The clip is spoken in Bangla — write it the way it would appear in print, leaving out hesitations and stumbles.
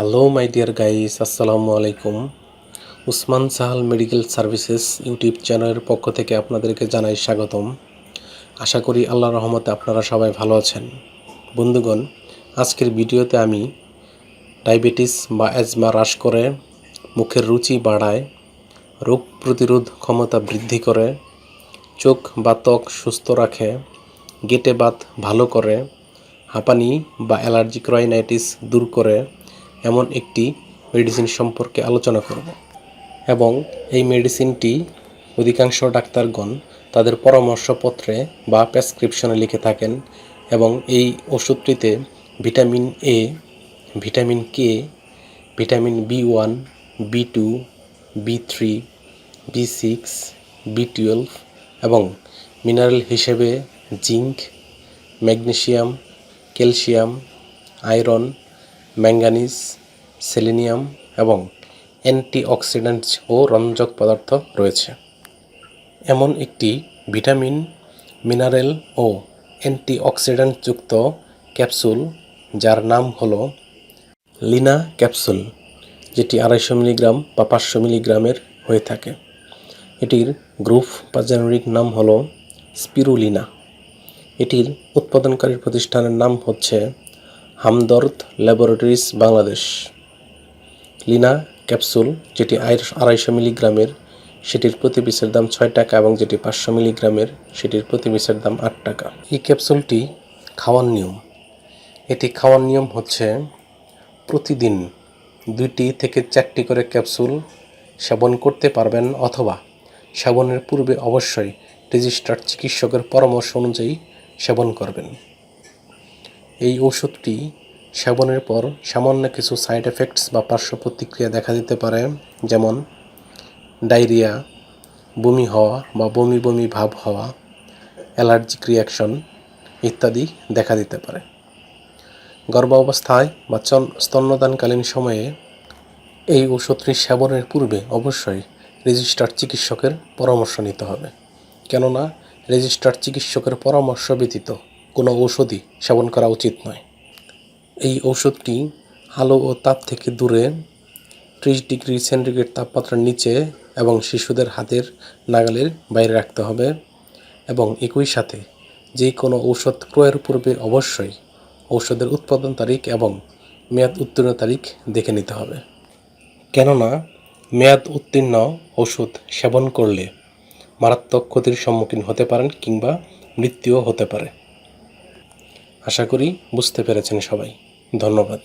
হ্যালো মাই ডিয়ার গাইস, আসসালামু আলাইকুম। Usman Sahal medical services YouTube চ্যানেলের পক্ষ থেকে আপনাদেরকে জানাই স্বাগতম। আশা করি আল্লাহর রহমতে আপনারা সবাই ভালো আছেন। বন্ধুগণ, আজকের ভিডিওতে আমি ডায়াবেটিস বা অ্যাজমা হ্রাস করে, মুখের রুচি বাড়ায়, রোগ প্রতিরোধ ক্ষমতা বৃদ্ধি করে, চোখ বা ত্বক সুস্থ রাখে, গেটে বাত ভালো করে, হাঁপানি বা অ্যালার্জিক রাইনাইটিস দূর করে এমন একটি মেডিসিন সম্পর্কে আলোচনা করব। এবং এই মেডিসিনটি অধিকাংশ ডাক্তারগণ তাদের পরামর্শপত্রে বা প্রেসক্রিপশনে লিখে থাকেন এবং এই ওষুধটিতে vitamin A, vitamin K, vitamin B one, B2, বি3, বি6, বি12 এবং মিনারেল হিসেবে zinc, magnesium, calcium, iron, manganese, selenium এবং অ্যান্টিঅক্সিডেন্ট ও রঞ্জক পদার্থ রয়েছে। এমন একটি ভিটামিন, মিনারেল ও অ্যান্টিঅক্সিডেন্টযুক্ত ক্যাপসুল যার নাম হলো লিনা ক্যাপসুল, যেটি 250 মিলিগ্রাম বা 500 মিলিগ্রামের হয়ে থাকে। এটির গ্রুপ বা জেনেরিক নাম হলো স্পিরুলিনা। এটির উৎপাদনকারী প্রতিষ্ঠানের নাম হচ্ছে হামদর্দ ল্যাবরেটরিজ বাংলাদেশ। লিনা ক্যাপসুল যেটি 250 মিলিগ্রামের, সেটির প্রতি পিসের দাম 6 টাকা এবং যেটি 500 মিলিগ্রামের সেটির প্রতি পিসের দাম 8 টাকা। এই ক্যাপসুলটি খাওয়ার নিয়ম, এটি খাওয়ার নিয়ম হচ্ছে প্রতিদিন 2টি থেকে 4টি করে ক্যাপসুল সেবন করতে পারবেন, অথবা সেবনের পূর্বে অবশ্যই রেজিস্টার্ড চিকিৎসকের পরামর্শ অনুযায়ী সেবন করবেন। এই ওষুধটি সেবনের পর সামান্য কিছু সাইড এফেক্টস বা পার্শ্ব প্রতিক্রিয়া দেখা দিতে পারে, যেমন ডায়রিয়া, বমি হওয়া বা বমি বমি ভাব হওয়া, অ্যালার্জিক রিয়াকশন ইত্যাদি দেখা দিতে পারে। গর্ভাবস্থায় বা স্তন্যদানকালীন সময়ে এই ওষুধটি সেবনের পূর্বে অবশ্যই রেজিস্টার্ড চিকিৎসকের পরামর্শ নিতে হবে, কেননা রেজিস্টার্ড চিকিৎসকের পরামর্শ ব্যতীত কোনো ওষুধই সেবন করা উচিত নয়। এই ওষুধটি আলো ও তাপ থেকে দূরে 30 ডিগ্রি সেন্টিগ্রেড তাপমাত্রার নিচে এবং শিশুদের হাতের নাগালের বাইরে রাখতে হবে, এবং একই সাথে যে কোনো ঔষধ ক্রয়ের পূর্বে অবশ্যই ঔষধের উৎপাদন তারিখ এবং মেয়াদ উত্তীর্ণ তারিখ দেখে নিতে হবে, কেননা মেয়াদ উত্তীর্ণ ওষুধ সেবন করলে মারাত্মক ক্ষতির সম্মুখীন হতে পারেন কিংবা মৃত্যুও হতে পারে। আশা করি বুঝতে পেরেছেন সবাই। ধন্যবাদ।